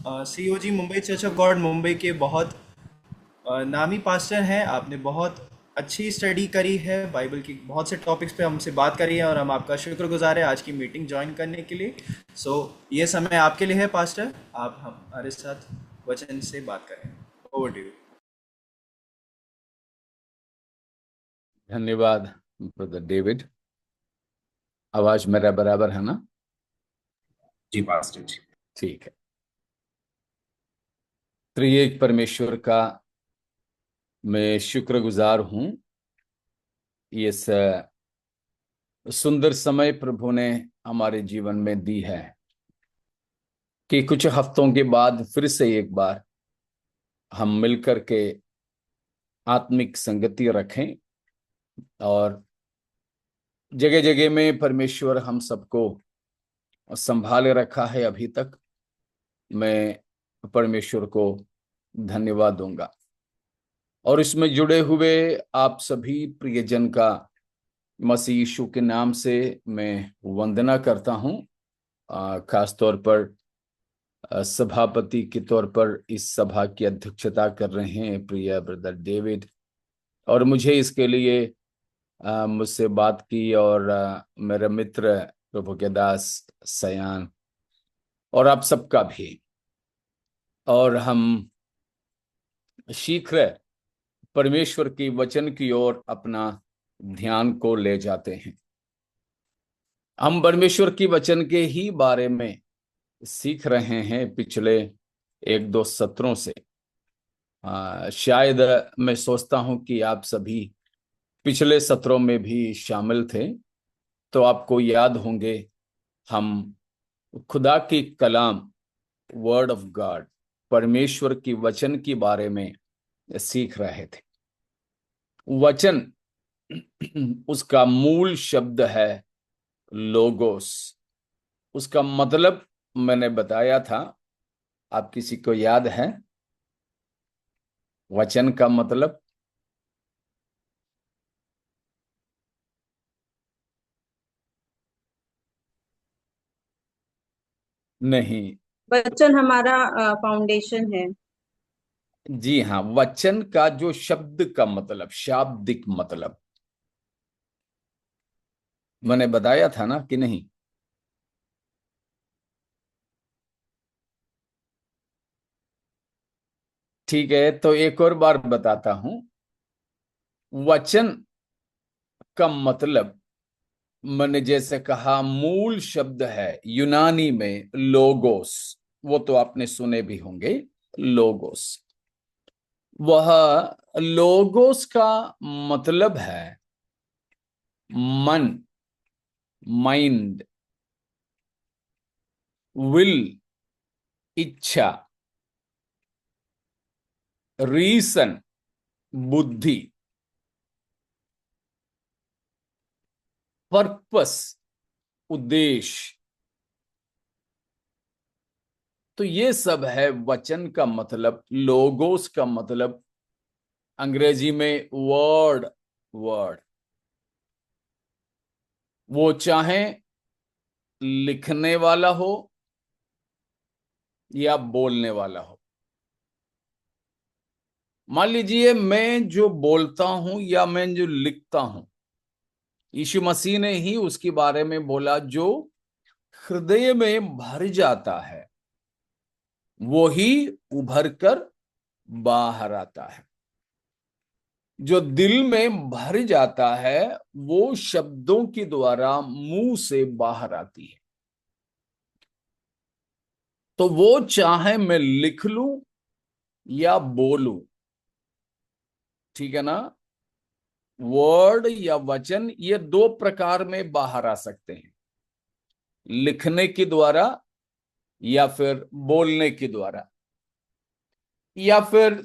COG Mumbai church of God Mumbai के बहुत नामी पास्टर हैं। आपने बहुत अच्छी स्टडी करी है बाइबल की, बहुत से टॉपिक्स पे हमसे बात करी है और हम आपका शुक्रगुजार है आज की मीटिंग ज्वाइन करने के लिए। ये समय आपके लिए है पास्टर, आप हमारे साथ वचन से बात करें। Over to you. धन्यवाद ब्रदर डेविड। आवाज मेरा बराबर है ना? जी पास्टर जी। ठीक है। त्रिएक परमेश्वर का मैं शुक्रगुजार हूं। इस सुंदर समय प्रभु ने हमारे जीवन में दी है कि कुछ हफ्तों के बाद फिर से एक बार हम मिलकर के आत्मिक संगति रखें। और जगह जगह में परमेश्वर हम सबको संभाले रखा है अभी तक। मैं परमेश्वर को धन्यवाद दूंगा और इसमें जुड़े हुए आप सभी प्रियजन का मसीह यीशु के नाम से मैं वंदना करता हूं। खास तौर पर सभापति के तौर पर इस सभा की अध्यक्षता कर रहे हैं प्रिय ब्रदर डेविड, और मुझे इसके लिए मुझसे बात की और मेरे मित्र प्रभु के दास सयान और आप सबका भी। और हम शीघ्र परमेश्वर की वचन की ओर अपना ध्यान को ले जाते हैं। हम परमेश्वर की वचन के ही बारे में सीख रहे हैं पिछले एक दो सत्रों से। शायद मैं सोचता हूं कि आप सभी पिछले सत्रों में भी शामिल थे, तो आपको याद होंगे हम खुदा की कलाम, वर्ड ऑफ गॉड, परमेश्वर की वचन के बारे में सीख रहे थे। वचन उसका मूल शब्द है लोगोस। उसका मतलब मैंने बताया था, आप किसी को याद है वचन का मतलब? नहीं। वचन हमारा फाउंडेशन है। जी हाँ, वचन का जो शब्द का मतलब, शाब्दिक मतलब मैंने बताया था ना कि नहीं? ठीक है, तो एक और बार बताता हूं। वचन का मतलब मैंने जैसे कहा, मूल शब्द है यूनानी में लोगोस। वो तो आपने सुने भी होंगे, लोगोस। वह लोगोस का मतलब है मन, माइंड, विल, इच्छा, रीसन, बुद्धि, पर्पस, उद्देश्य। तो ये सब है वचन का मतलब। लोगोस का मतलब अंग्रेजी में वर्ड, वर्ड। वो चाहे लिखने वाला हो या बोलने वाला हो। मान लीजिए मैं जो बोलता हूं या मैं जो लिखता हूं, यीशु मसीह ने ही उसके बारे में बोला, जो हृदय में भर जाता है वो ही उभर कर बाहर आता है। जो दिल में भर जाता है वो शब्दों के द्वारा मुंह से बाहर आती है। तो वो चाहे मैं लिख लूं या बोलूं, ठीक है ना? वर्ड या वचन ये दो प्रकार में बाहर आ सकते हैं, लिखने के द्वारा या फिर बोलने के द्वारा, या फिर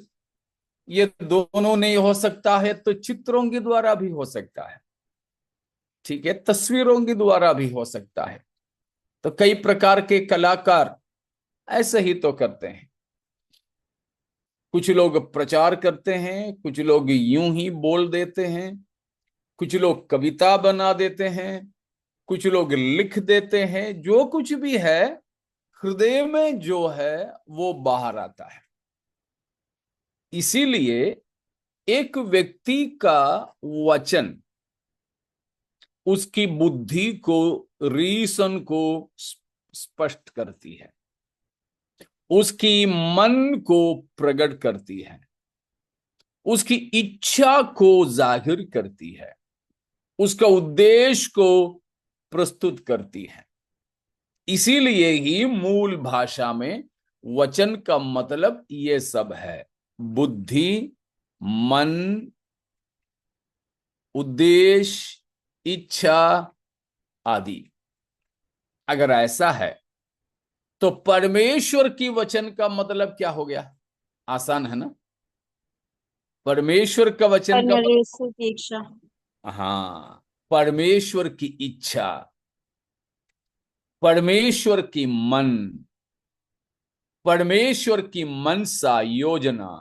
ये दोनों नहीं हो सकता है तो चित्रों के द्वारा भी हो सकता है, ठीक है, तस्वीरों के द्वारा भी हो सकता है। तो कई प्रकार के कलाकार ऐसे ही तो करते हैं। कुछ लोग प्रचार करते हैं, कुछ लोग यूं ही बोल देते हैं, कुछ लोग कविता बना देते हैं, कुछ लोग लिख देते हैं। जो कुछ भी है हृदय में जो है वो बाहर आता है। इसीलिए एक व्यक्ति का वचन उसकी बुद्धि को, रीसन को स्पष्ट करती है, उसकी मन को प्रकट करती है, उसकी इच्छा को जाहिर करती है, उसका उद्देश्य को प्रस्तुत करती है। इसीलिए ही मूल भाषा में वचन का मतलब ये सब है, बुद्धि, मन, उद्देश्य, इच्छा आदि। अगर ऐसा है तो परमेश्वर की वचन का मतलब क्या हो गया? आसान है ना? परमेश्वर का वचन का मतलब, परमेश्वर की इच्छा। हाँ, परमेश्वर की इच्छा, परमेश्वर की मन, परमेश्वर की मनसा, योजना,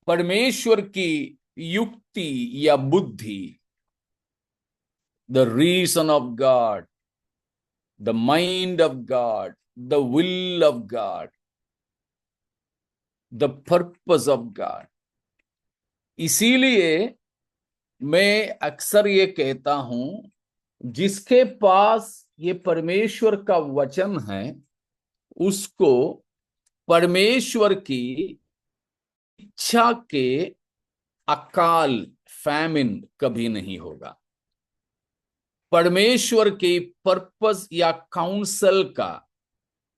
परमेश्वर की युक्ति या बुद्धि, the reason of God, the mind of God, the will of God, the purpose of God. इसीलिए मैं अक्सर ये कहता हूं, जिसके पास ये परमेश्वर का वचन है उसको परमेश्वर की इच्छा के अकाल, फैमिन कभी नहीं होगा। परमेश्वर के पर्पस या काउंसल का,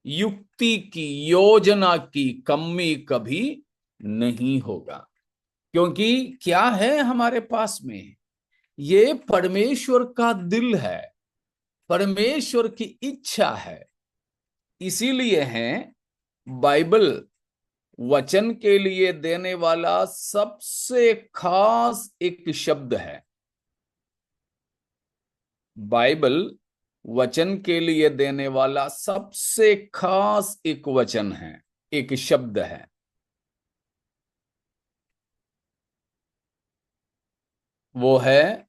युक्ति की, योजना की कमी कभी नहीं होगा। क्योंकि क्या है हमारे पास में? ये परमेश्वर का दिल है, परमेश्वर की इच्छा है। इसीलिए है बाइबल वचन के लिए देने वाला सबसे खास एक शब्द है। बाइबल वचन के लिए देने वाला सबसे खास एक वचन है, एक शब्द है। वो है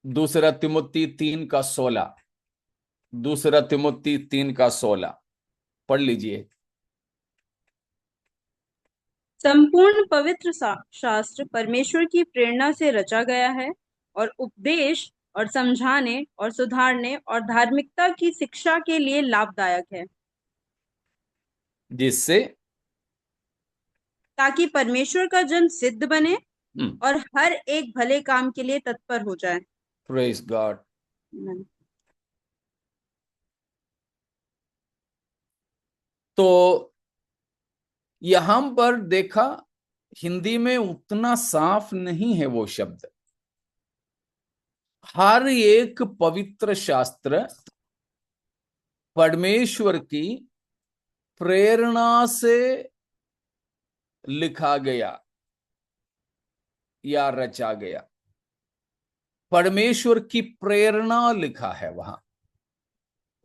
दूसरा तिमुथी 3:16। दूसरा तिमुथी 3:16 पढ़ लीजिए। संपूर्ण पवित्र शास्त्र परमेश्वर की प्रेरणा से रचा गया है और उपदेश और समझाने और सुधारने और धार्मिकता की शिक्षा के लिए लाभदायक है, जिससे ताकि परमेश्वर का जन सिद्ध बने और हर एक भले काम के लिए तत्पर हो जाए। Praise God. तो यहां पर देखा, हिंदी में उतना साफ नहीं है वो शब्द। हर एक पवित्र शास्त्र परमेश्वर की प्रेरणा से लिखा गया या रचा गया। परमेश्वर की प्रेरणा लिखा है वहां।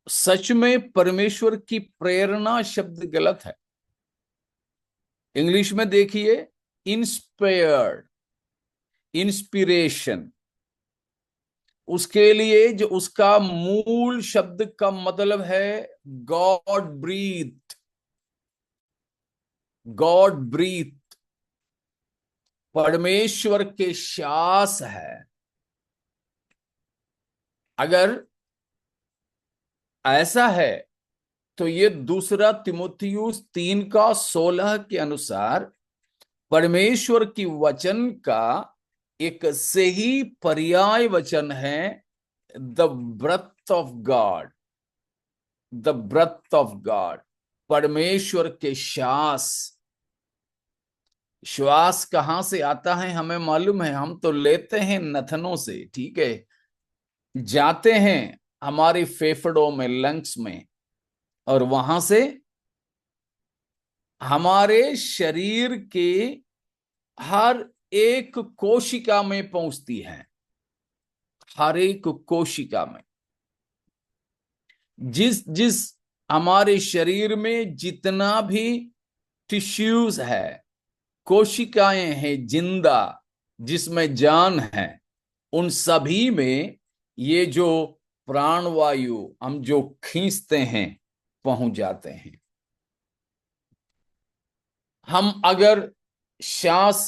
सच में परमेश्वर की प्रेरणा शब्द गलत है। इंग्लिश में देखिए, इंस्पायर्ड, इंस्पिरेशन, उसके लिए जो उसका मूल शब्द का मतलब है गॉड ब्रीथ। गॉड ब्रीथ परमेश्वर के श्वास है। अगर ऐसा है तो ये दूसरा तिमुथियुस 3:16 के अनुसार परमेश्वर की वचन का एक सही पर्याय वचन है, the breath of God. The breath of God, परमेश्वर के श्वास। श्वास कहां से आता है हमें मालूम है, हम तो लेते हैं नथनों से, ठीक है, जाते हैं हमारे फेफड़ों में, लंग्स में, और वहां से हमारे शरीर के हर एक कोशिका में पहुंचती है। हर एक कोशिका में, जिस जिस हमारे शरीर में जितना भी टिश्यूज है, कोशिकाएं हैं जिंदा, जिसमें जान है, उन सभी में ये जो प्राणवायु हम जो खींचते हैं पहुंच जाते हैं। हम अगर श्वास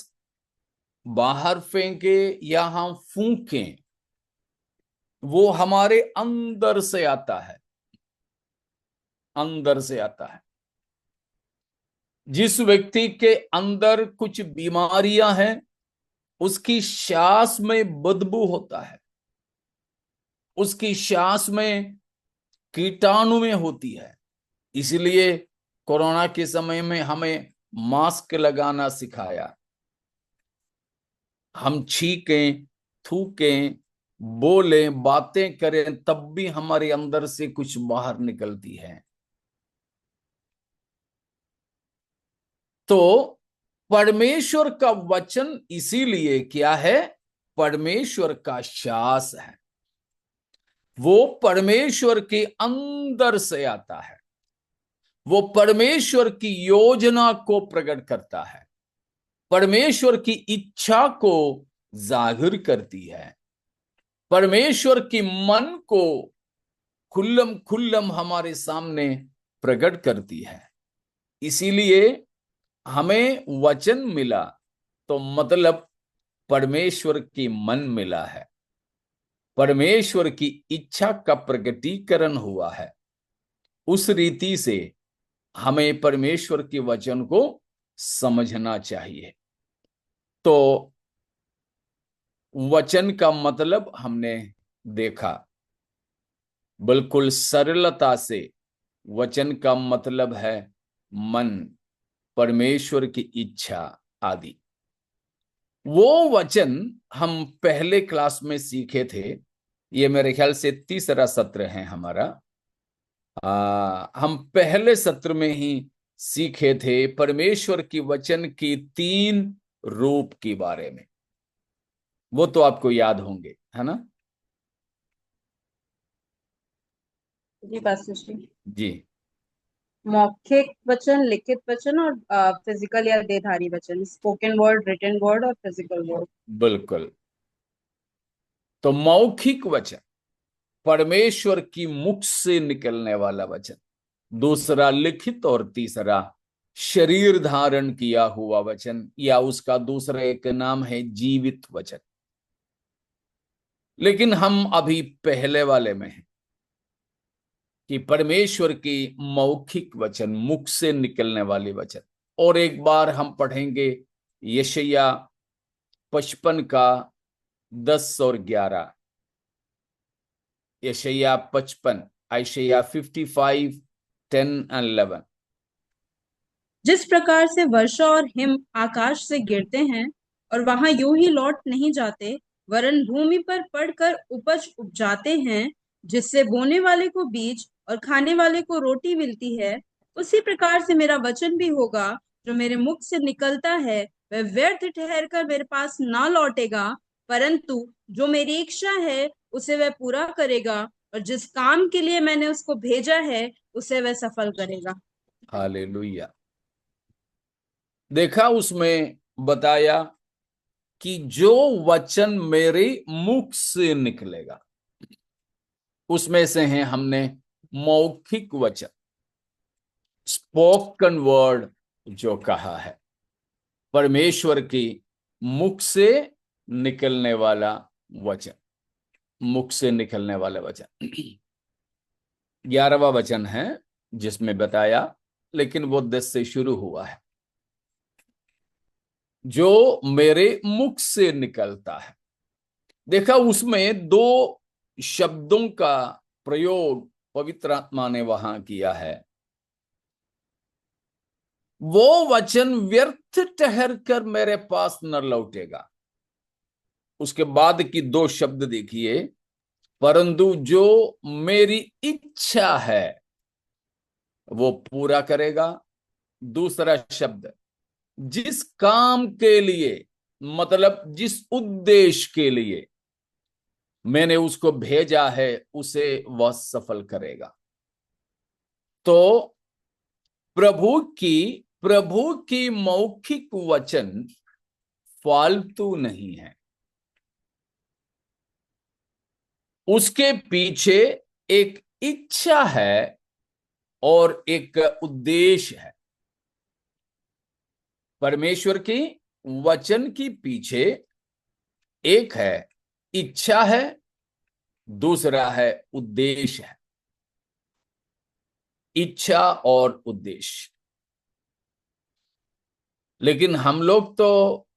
बाहर फेंके या हम फूंकें, वो हमारे अंदर से आता है, अंदर से आता है। जिस व्यक्ति के अंदर कुछ बीमारियां हैं, उसकी श्वास में बदबू होता है, उसकी श्वास में कीटाणु में होती है। इसलिए कोरोना के समय में हमें मास्क लगाना सिखाया। हम छींकें, थूकें, बोलें, बातें करें, तब भी हमारे अंदर से कुछ बाहर निकलती है। तो परमेश्वर का वचन इसीलिए क्या है? परमेश्वर का श्वास है। वो परमेश्वर के अंदर से आता है। वो परमेश्वर की योजना को प्रकट करता है, परमेश्वर की इच्छा को जाहिर करती है, परमेश्वर की मन को खुल्लम खुल्लम हमारे सामने प्रकट करती है। इसीलिए हमें वचन मिला तो मतलब परमेश्वर की मन मिला है, परमेश्वर की इच्छा का प्रकटीकरण हुआ है। उस रीति से हमें परमेश्वर के वचन को समझना चाहिए। तो वचन का मतलब हमने देखा, बिल्कुल सरलता से वचन का मतलब है मन, परमेश्वर की इच्छा आदि। वो वचन हम पहले क्लास में सीखे थे। ये मेरे ख्याल से तीसरा सत्र है हमारा। हम पहले सत्र में ही सीखे थे परमेश्वर की वचन की 3 रूप के बारे में। वो तो आपको याद होंगे, है ना? जी पास्टर जी। जी, मौखिक वचन, लिखित वचन और फिजिकल या देहधारी वचन, स्पोकन वर्ड, रिटन वर्ड और फिजिकल वर्ड। बिल्कुल। तो मौखिक वचन परमेश्वर की मुख से निकलने वाला वचन, दूसरा लिखित, और तीसरा शरीर धारण किया हुआ वचन, या उसका दूसरा एक नाम है जीवित वचन। लेकिन हम अभी पहले वाले में हैं कि परमेश्वर की मौखिक वचन, मुख से निकलने वाले वचन। और एक बार हम पढ़ेंगे यशायाह 55 का 10 और 11। यशायाह 55, यशायाह 55, 10 and 11। जिस प्रकार से वर्षा और हिम आकाश से गिरते हैं और वहां यूं ही लौट नहीं जाते, वरन भूमि पर पड़कर उपज उपजाते हैं, जिससे बोने वाले को बीज और खाने वाले को रोटी मिलती है, उसी प्रकार से मेरा वचन भी होगा जो मेरे मुख से निकलता है। वह व्यर्थ ठहर कर मेरे पास ना लौटेगा, परंतु जो मेरी इच्छा है उसे वह पूरा करेगा, और जिस काम के लिए मैंने उसको भेजा है उसे वह सफल करेगा। हालेलुया। देखा, उसमें बताया कि जो वचन मेरे मुख से निकलेगा, उसमें से हैं हमने मौखिक वचन, स्पोकन वर्ड जो कहा है, परमेश्वर की मुख से निकलने वाला वचन, मुख से निकलने वाला वचन। 11वां वचन है जिसमें बताया, लेकिन वो 10 से शुरू हुआ है, जो मेरे मुख से निकलता है। देखा, उसमें 2 शब्दों का प्रयोग पवित्र आत्मा ने वहां किया है। वो वचन व्यर्थ ठहर कर मेरे पास न लौटेगा। उसके बाद की 2 शब्द देखिए, परंतु जो मेरी इच्छा है वो पूरा करेगा। दूसरा शब्द, जिस काम के लिए, मतलब जिस उद्देश्य के लिए मैंने उसको भेजा है, उसे वह सफल करेगा। तो प्रभु की मौखिक वचन फालतू नहीं है। उसके पीछे एक इच्छा है और एक उद्देश्य है। परमेश्वर की वचन की पीछे एक है इच्छा है, दूसरा है उद्देश्य है। इच्छा और उद्देश्य। लेकिन हम लोग तो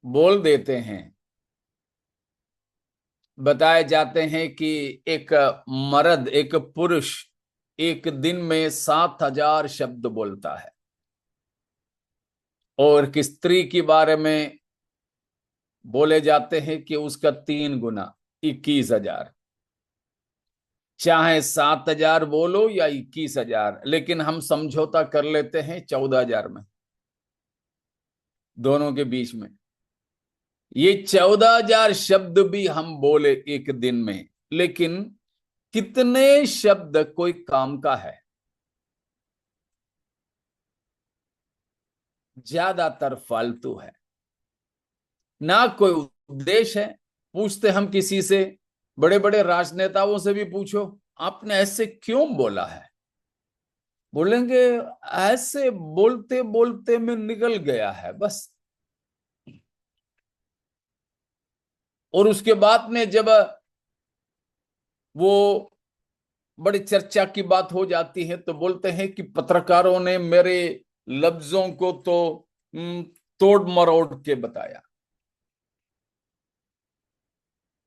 बोल देते हैं, बताए जाते हैं कि एक मर्द, एक पुरुष एक दिन में 7,000 शब्द बोलता है, और कि स्त्री के बारे में बोले जाते हैं कि उसका 3 गुना 21,000। चाहे 7,000 बोलो या 21,000, लेकिन हम समझौता कर लेते हैं 14,000 में, दोनों के बीच में। ये 14,000 शब्द भी हम बोले एक दिन में, लेकिन कितने शब्द कोई काम का है? ज्यादातर फालतू है, ना कोई उद्देश्य है। पूछते हम किसी से, बड़े बड़े राजनेताओं से भी पूछो, आपने ऐसे क्यों बोला है? बोलेंगे ऐसे बोलते बोलते में निकल गया है बस। और उसके बाद में जब वो बड़ी चर्चा की बात हो जाती है तो बोलते हैं कि पत्रकारों ने मेरे लफ्जों को तो तोड़ मरोड़ के बताया।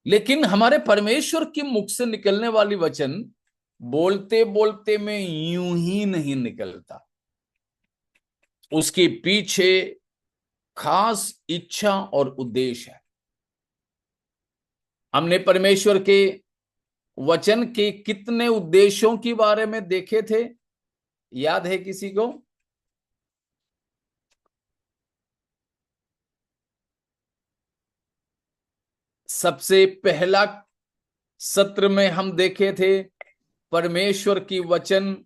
लेकिन हमारे परमेश्वर के मुख से निकलने वाली वचन बोलते बोलते में यूं ही नहीं निकलता, उसके पीछे खास इच्छा और उद्देश्य है। हमने परमेश्वर के वचन के कितने उद्देश्यों के बारे में देखे थे, याद है किसी को? सबसे पहला सत्र में हम देखे थे परमेश्वर की वचन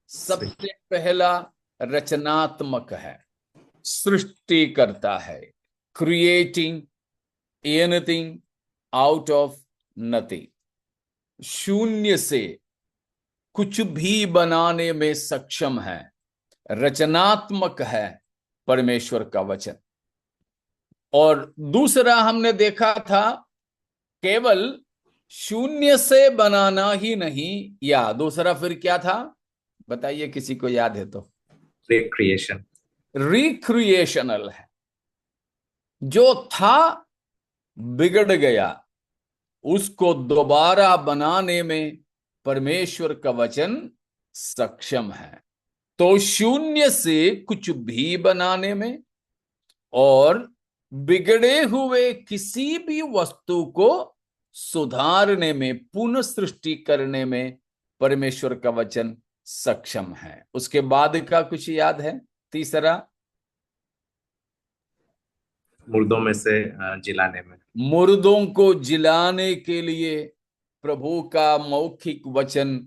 सबसे पहला रचनात्मक है, सृष्टि करता है, creating anything out of nothing. शून्य से कुछ भी बनाने में सक्षम है, रचनात्मक है परमेश्वर का वचन। और दूसरा हमने देखा था केवल शून्य से बनाना ही नहीं, या दूसरा फिर क्या था बताइए, किसी को याद है तो? रिक्रिएशन। रिक्रिएशनल है, जो था बिगड़ गया उसको दोबारा बनाने में परमेश्वर का वचन सक्षम है। तो शून्य से कुछ भी बनाने में और बिगड़े हुए किसी भी वस्तु को सुधारने में, पुनः सृष्टि करने में परमेश्वर का वचन सक्षम है। उसके बाद का कुछ याद है? तीसरा, मुर्दों में से जिलाने में। मुर्दों को जिलाने के लिए प्रभु का मौखिक वचन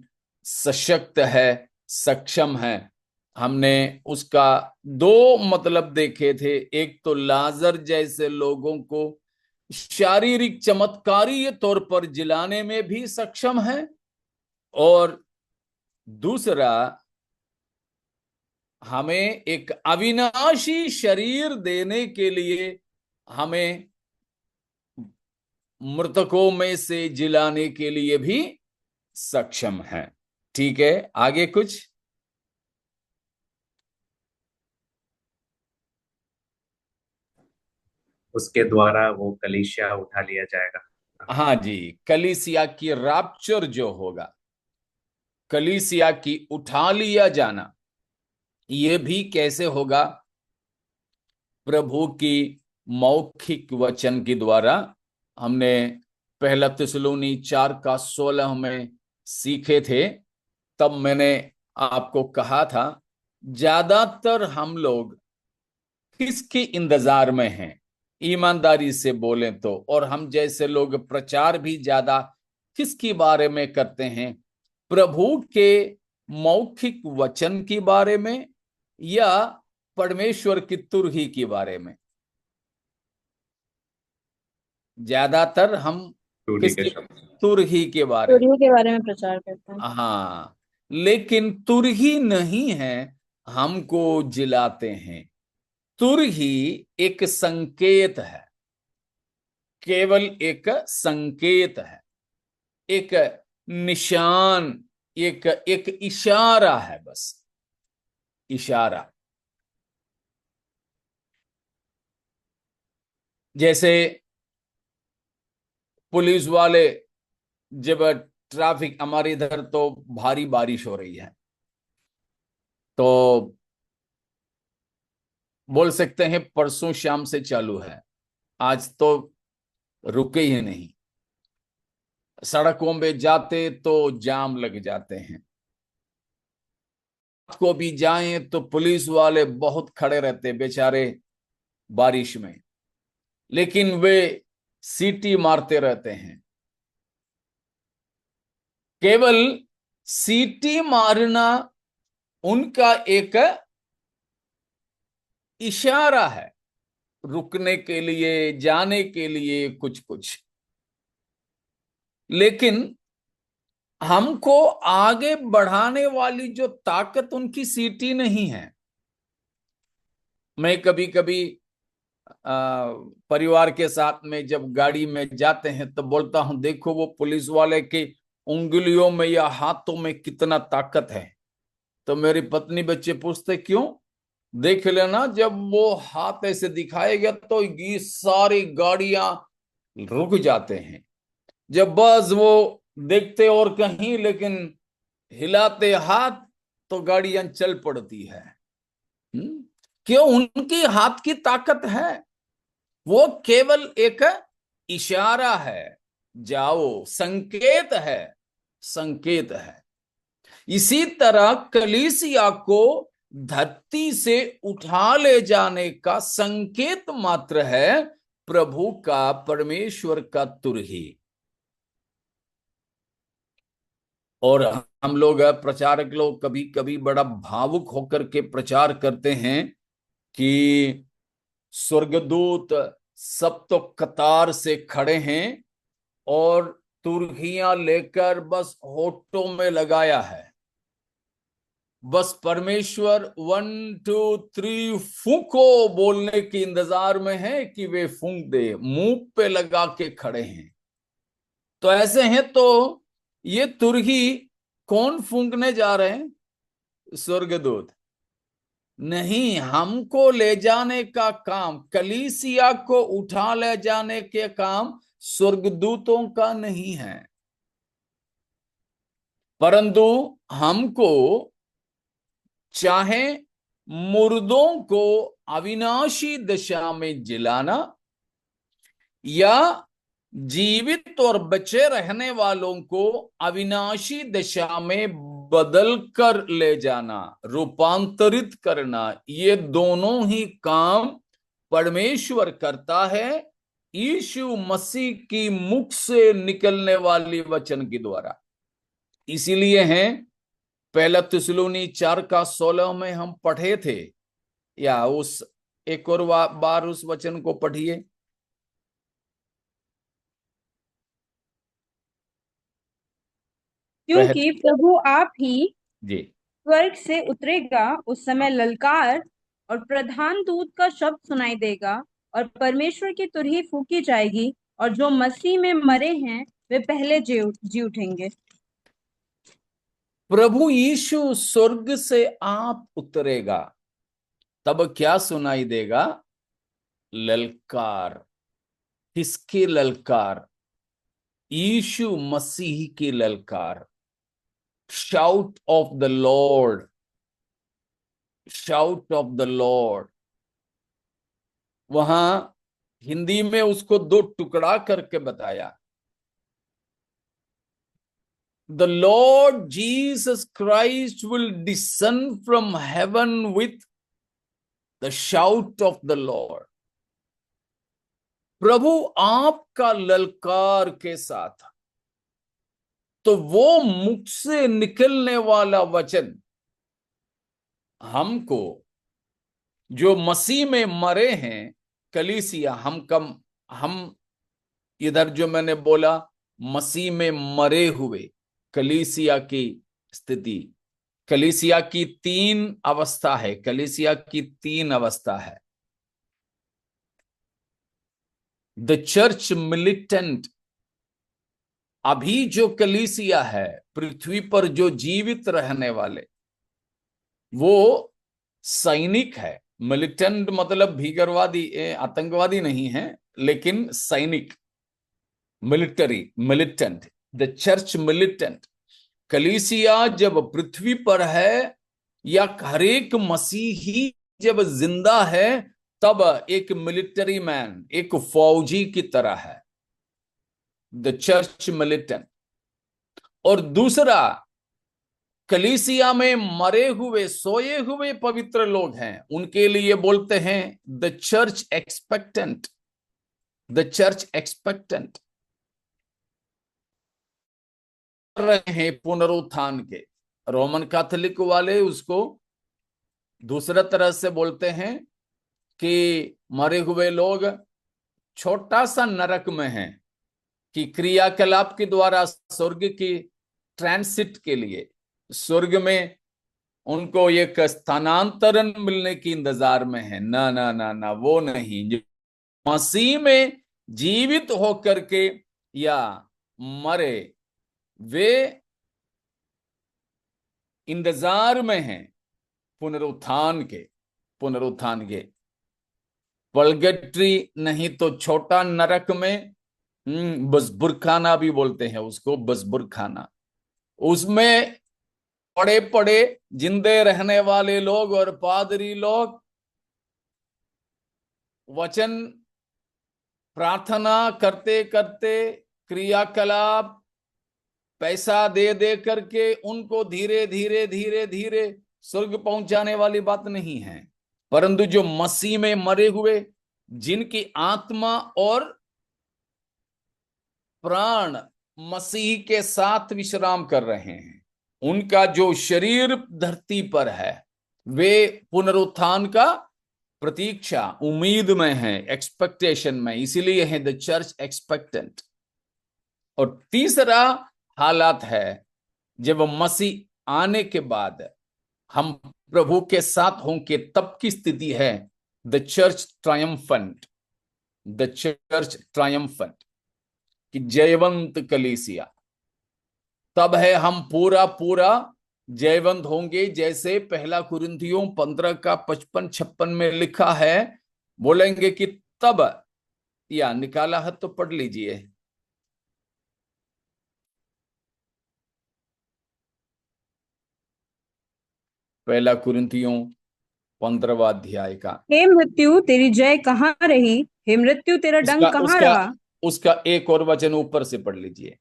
सशक्त है, सक्षम है। हमने उसका 2 मतलब देखे थे। एक तो लाजर जैसे लोगों को शारीरिक चमत्कारीय तौर पर जिलाने में भी सक्षम है, और दूसरा हमें एक अविनाशी शरीर देने के लिए हमें मृतकों में से जिलाने के लिए भी सक्षम है। ठीक है, आगे कुछ? उसके द्वारा वो कलीसिया उठा लिया जाएगा। हाँ जी, कलीसिया की रैप्चर जो होगा, कलीसिया की उठा लिया जाना, ये भी कैसे होगा? प्रभु की मौखिक वचन के द्वारा। हमने पहला थिस्सलुनी 4:16 में सीखे थे। तब मैंने आपको कहा था, ज्यादातर हम लोग किसके इंतजार में हैं? ईमानदारी से बोलें तो, और हम जैसे लोग प्रचार भी ज्यादा किसके बारे में करते हैं? प्रभु के मौखिक वचन के बारे में या परमेश्वर की तुरही के बारे में? ज्यादातर हम तुरही के किसके? शब्द। तुरही के बारे में। तुरही के बारे में प्रचार करता है। हाँ, लेकिन तुरही नहीं है, हमको जिलाते हैं। तुरही एक संकेत है, केवल एक संकेत है, एक निशान, एक एक इशारा है, बस इशारा। जैसे पुलिस वाले, जब ट्रैफिक, हमारे इधर तो भारी बारिश हो रही है, तो बोल सकते हैं परसों शाम से चालू है, आज तो रुके ही नहीं। सड़कों में जाते तो जाम लग जाते हैं, रात को भी जाएं तो पुलिस वाले बहुत खड़े रहते बेचारे बारिश में, लेकिन वे सीटी मारते रहते हैं। केवल सीटी मारना उनका एक इशारा है, रुकने के लिए, जाने के लिए, कुछ कुछ। लेकिन हमको आगे बढ़ाने वाली जो ताकत उनकी सीटी नहीं है। मैं कभी कभी परिवार के साथ में जब गाड़ी में जाते हैं तो बोलता हूं, देखो वो पुलिस वाले की उंगलियों में या हाथों में कितना ताकत है। तो मेरी पत्नी बच्चे पूछते क्यों? देख लेना, जब वो हाथ ऐसे दिखाएगा तो ये सारी गाड़ियां रुक जाते हैं। जब बस वो देखते और कहीं, लेकिन हिलाते हाथ तो गाड़ियां चल पड़ती है। क्यों? उनकी हाथ की ताकत है, वो केवल एक इशारा है, जाओ, संकेत है, संकेत है। इसी तरह कलीसिया को धरती से उठा ले जाने का संकेत मात्र है प्रभु का, परमेश्वर का तुरही। और हम लोग, प्रचारक लोग, कभी कभी बड़ा भावुक होकर के प्रचार करते हैं कि स्वर्गदूत सब तो कतार से खड़े हैं और तुरहियां लेकर बस होठों में लगाया है, बस परमेश्वर 1 2 3 फूंको बोलने के इंतजार में है कि वे फूंक दे, मुंह पे लगा के खड़े हैं। तो ऐसे हैं तो ये तुरही कौन फूंकने जा रहे हैं? स्वर्गदूत नहीं। हमको ले जाने का काम, कलीसिया को उठा ले जाने के काम स्वर्गदूतों का नहीं है, परंतु हमको चाहे मुर्दों को अविनाशी दशा में जिलाना या जीवित और बचे रहने वालों को अविनाशी दशा में बदल कर ले जाना, रूपांतरित करना, ये दोनों ही काम परमेश्वर करता है यीशु मसीह की मुख से निकलने वाली वचन के द्वारा। इसीलिए है पहला थिस्सलुनी 4:16 में हम पढ़े थे, या उस एक और बार उस वचन को पढ़िए। क्योंकि प्रभु आप ही जी। स्वर्ग से उतरेगा, उस समय ललकार और प्रधान दूत का शब्द सुनाई देगा और परमेश्वर की तुरही फूंकी जाएगी, और जो मसीह में मरे हैं वे पहले जी उठेंगे। प्रभु यीशु स्वर्ग से आप उतरेगा, तब क्या सुनाई देगा? ललकार। किसकी ललकार? यीशु मसीह की ललकार। Shout of the Lord, shout of the Lord. वहां हिंदी में उसको दो टुकड़ा करके बताया। The Lord Jesus Christ will descend from heaven with the shout of the Lord. प्रभु आपका ललकार के साथ। तो वो मुख से निकलने वाला वचन हमको, जो मसीह में मरे हैं, कलीसिया, हम इधर जो मैंने बोला मसीह में मरे हुए कलीसिया की स्थिति। कलीसिया की तीन अवस्था है, कलीसिया की तीन अवस्था है। द चर्च मिलिटेंट, अभी जो कलीसिया है पृथ्वी पर जो जीवित रहने वाले, वो सैनिक है। मिलिटेंट मतलब भीकरवादी आतंकवादी नहीं है, लेकिन सैनिक, military, militant, the church militant. कलीसिया जब पृथ्वी पर है या हर एक मसीही जब जिंदा है, तब एक मिलिट्री मैन, एक फौजी की तरह है, द चर्च मिलिटेंट। और दूसरा, कलीसिया में मरे हुए सोए हुए पवित्र लोग हैं, उनके लिए बोलते हैं the church expectant, the church expectant. रहे हैं पुनरुत्थान के। रोमन कैथोलिक वाले उसको दूसरा तरह से बोलते हैं कि मरे हुए लोग छोटा सा नरक में हैं, कि क्रियाकलाप के द्वारा स्वर्ग की ट्रांसिट के लिए, स्वर्ग में उनको एक स्थानांतरण मिलने की इंतजार में है। ना ना ना ना, वो नहीं। जो मसीह में जीवित होकर के या मरे, वे इंतजार में हैं पुनरुत्थान के, पुनरुत्थान के। पलगट्री नहीं तो छोटा नरक में, बसबुरखाना भी बोलते हैं उसको, बसबुरखाना, उसमें पड़े पड़े जिंदे रहने वाले लोग और पादरी लोग वचन प्रार्थना करते करते, क्रियाकलाप पैसा दे दे करके उनको धीरे धीरे धीरे धीरे स्वर्ग पहुंचाने वाली बात नहीं है। परंतु जो मसीह में मरे हुए, जिनकी आत्मा और प्राण मसीह के साथ विश्राम कर रहे हैं, उनका जो शरीर धरती पर है, वे पुनरुत्थान का प्रतीक्षा, उम्मीद में है, एक्सपेक्टेशन में, इसीलिए है द चर्च एक्सपेक्टेंट। और तीसरा हालात है जब मसीह आने के बाद हम प्रभु के साथ होंगे, तब की स्थिति है the church triumphant, the church triumphant, कि जयवंत कलीसिया। तब है हम पूरा पूरा जयवंत होंगे, जैसे पहला कुरिन्थियों 15 का 55-56 में लिखा है। बोलेंगे कि तब, या निकाला है तो पढ़ लीजिए। पहला कुरिन्थियों 15वां अध्याय का हे मृत्यु तेरी जय कहाँ रही, हे मृत्यु तेरा उसका डंक कहाँ उसका रहा। उसका एक और वचन ऊपर से पढ़ लीजिए।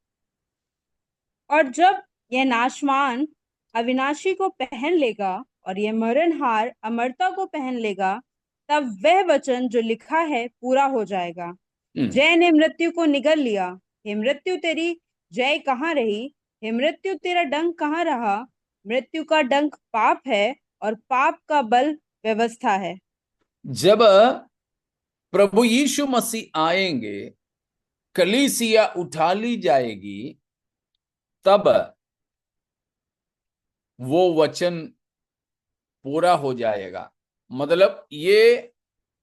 और जब यह नाशवान अविनाशी को पहन लेगा और यह मरणहार अमरता को पहन लेगा, तब वह वचन जो लिखा है पूरा हो जाएगा, जय ने मृत्यु को निगल लिया। हे मृत्यु तेरी जय कहाँ रही, हे मृत्यु तेरा डंक कहाँ रहा। मृत्यु का डंक पाप है और पाप का बल व्यवस्था है। जब प्रभु यीशु मसीह आएंगे, कलीसिया उठा ली जाएगी, तब वो वचन पूरा हो जाएगा। मतलब ये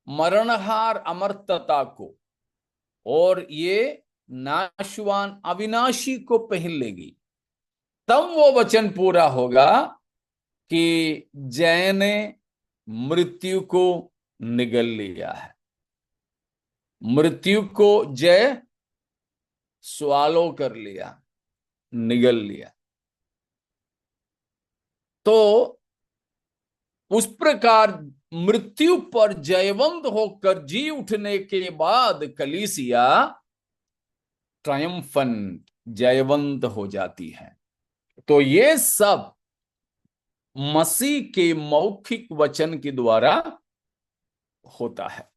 मरणहार अमरता को और ये नाशवान अविनाशी को पहन लेगी। तब वो वचन पूरा होगा कि जय ने मृत्यु को निगल लिया है। मृत्यु को जय स्वालो कर लिया, निगल लिया। तो उस प्रकार मृत्यु पर जयवंत होकर जी उठने के बाद कलीसिया ट्रायम्फेंट, जयवंत हो जाती है। तो ये सब मसीह के मौखिक वचन के द्वारा होता है।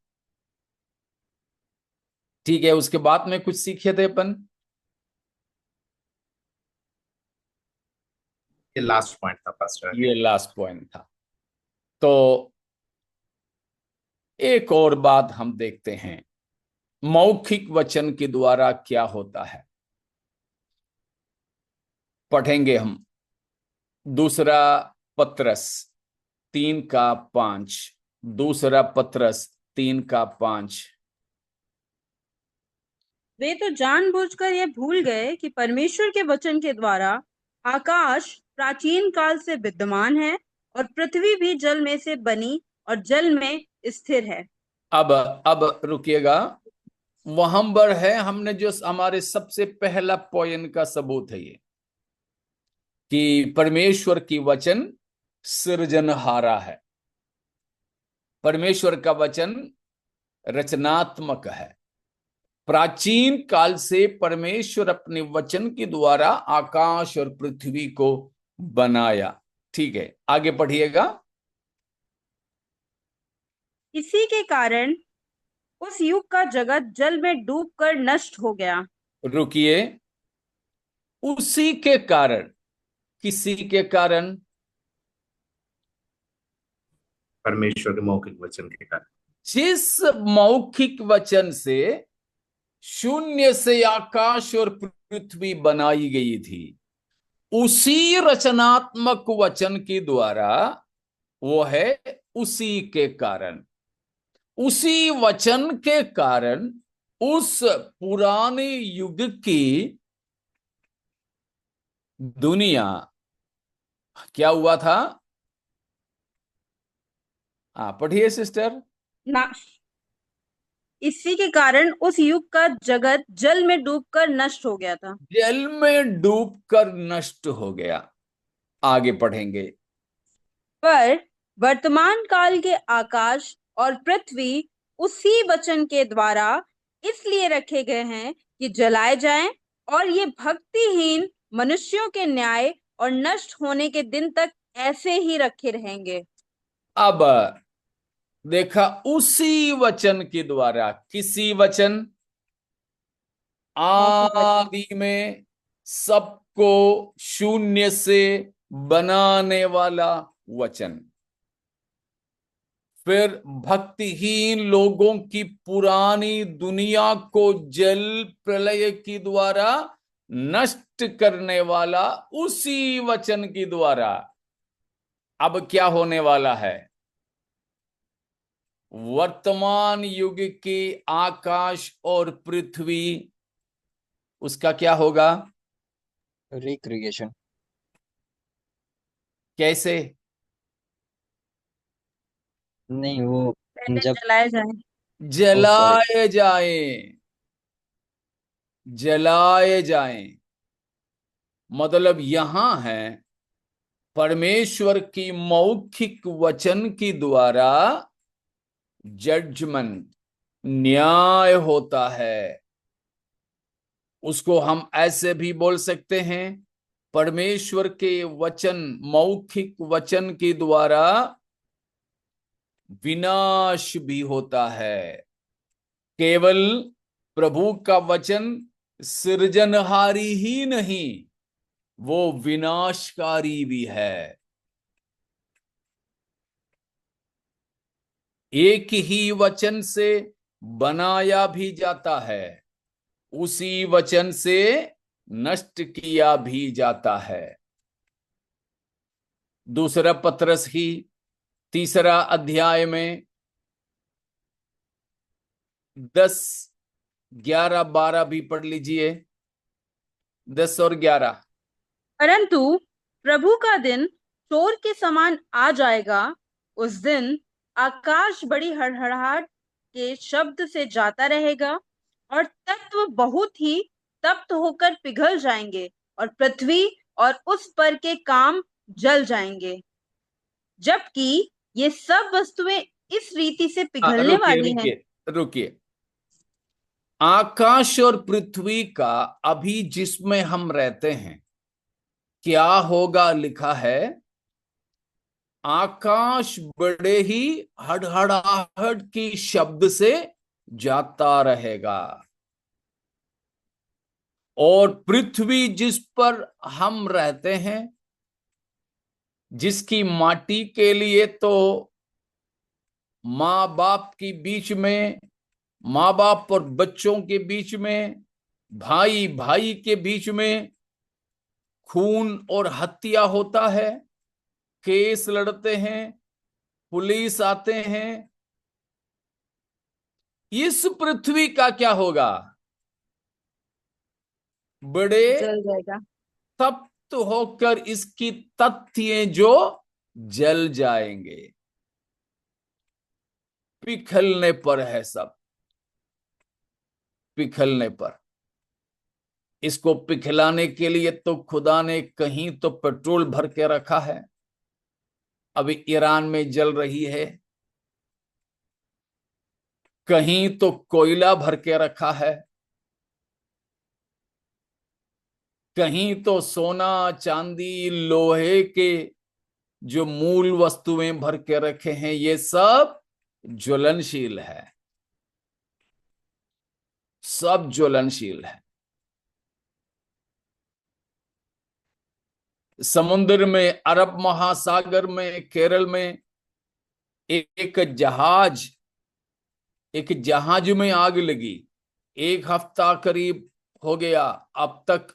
ठीक है, उसके बाद में कुछ सीखे थे अपन। ये लास्ट पॉइंट था पास्टर। ये लास्ट पॉइंट था। तो एक और बात हम देखते हैं, मौखिक वचन के द्वारा क्या होता है। पढ़ेंगे हम दूसरा पत्रस 3:5। दूसरा पत्रस 3:5। वे तो जानबूझकर यह भूल गए कि परमेश्वर के वचन के द्वारा आकाश प्राचीन काल से विद्यमान है और पृथ्वी भी जल में से बनी और जल में स्थिर है। अब रुकिएगा, वहां पर है हमने जो हमारे सबसे पहला पॉइंट का सबूत है ये कि परमेश्वर की वचन सृजनहारा है। परमेश्वर का वचन रचनात्मक है। प्राचीन काल से परमेश्वर अपने वचन के द्वारा आकाश और पृथ्वी को बनाया। ठीक है, आगे पढ़िएगा। इसी के कारण उस युग का जगत जल में डूबकर नष्ट हो गया। रुकिए, उसी के कारण, किसी के कारण? परमेश्वर के मौखिक वचन के कारण। जिस मौखिक वचन से शून्य से आकाश और पृथ्वी बनाई गई थी, उसी रचनात्मक वचन के द्वारा, वो है उसी के कारण, उसी वचन के कारण उस पुराने युग की दुनिया क्या हुआ था? पढ़िए सिस्टर। नाश। इसी के कारण उस युग का जगत जल में डूबकर नष्ट हो गया था। जल में डूबकर नष्ट हो गया। आगे पढ़ेंगे। पर वर्तमान काल के आकाश और पृथ्वी उसी वचन के द्वारा इसलिए रखे गए हैं कि जलाए जाएं, और ये भक्तिहीन मनुष्यों के न्याय और नष्ट होने के दिन तक ऐसे ही रखे रहेंगे। अब देखा, उसी वचन के द्वारा, किसी वचन? मौखिक वचन। आदि में सबको शून्य से बनाने वाला वचन। फिर भक्तिहीन लोगों की पुरानी दुनिया को जल प्रलय के द्वारा नष्ट करने वाला उसी वचन के द्वारा अब क्या होने वाला है? वर्तमान युग के आकाश और पृथ्वी, उसका क्या होगा? रिक्रिएशन। कैसे? नहीं, वो पहले जब जलाए जाएं। जलाए जाएं। जलाए जाएं मतलब यहां है परमेश्वर की मौखिक वचन के द्वारा जजमेंट, न्याय होता है। उसको हम ऐसे भी बोल सकते हैं, परमेश्वर के वचन, मौखिक वचन के द्वारा विनाश भी होता है। केवल प्रभु का वचन सृजनहारी ही नहीं, वो विनाशकारी भी है। एक ही वचन से बनाया भी जाता है, उसी वचन से नष्ट किया भी जाता है। दूसरा पत्रस ही 3 अध्याय में 10, 11, 12 भी पढ़ लीजिए। 10 और 11। परंतु प्रभु का दिन चोर के समान आ जाएगा। उस दिन आकाश बड़ी हड़हड़ाहट के शब्द से जाता रहेगा और तत्व बहुत ही तप्त होकर पिघल जाएंगे और पृथ्वी और उस पर के काम जल जाएंगे। जबकि ये सब वस्तुएं इस रीति से पिघलने रुकिए वाली हैं। रुकिए रुकिए। आकाश और पृथ्वी का अभी जिसमें हम रहते हैं क्या होगा? लिखा है आकाश बड़े ही हड़हड़ाहट की शब्द से जाता रहेगा, और पृथ्वी जिस पर हम रहते हैं, जिसकी माटी के लिए तो माँ बाप के बीच में, माँ बाप और बच्चों के बीच में, भाई भाई के बीच में खून और हत्या होता है, केस लड़ते हैं, पुलिस आते हैं, इस पृथ्वी का क्या होगा? बड़े जल जाएगा। तप्त होकर इसकी तथ्य जो जल जाएंगे। पिघलने पर है सब, पिघलने पर। इसको पिघलाने के लिए तो खुदा ने कहीं तो पेट्रोल भर के रखा है, अभी ईरान में जल रही है, कहीं तो कोयला भर के रखा है, कहीं तो सोना चांदी लोहे के जो मूल वस्तुएं भर के रखे हैं, ये सब ज्वलनशील है, सब ज्वलनशील है। समुद्र में, अरब महासागर में, केरल में एक जहाज, एक जहाज में आग लगी, 1 हफ्ता करीब हो गया, अब तक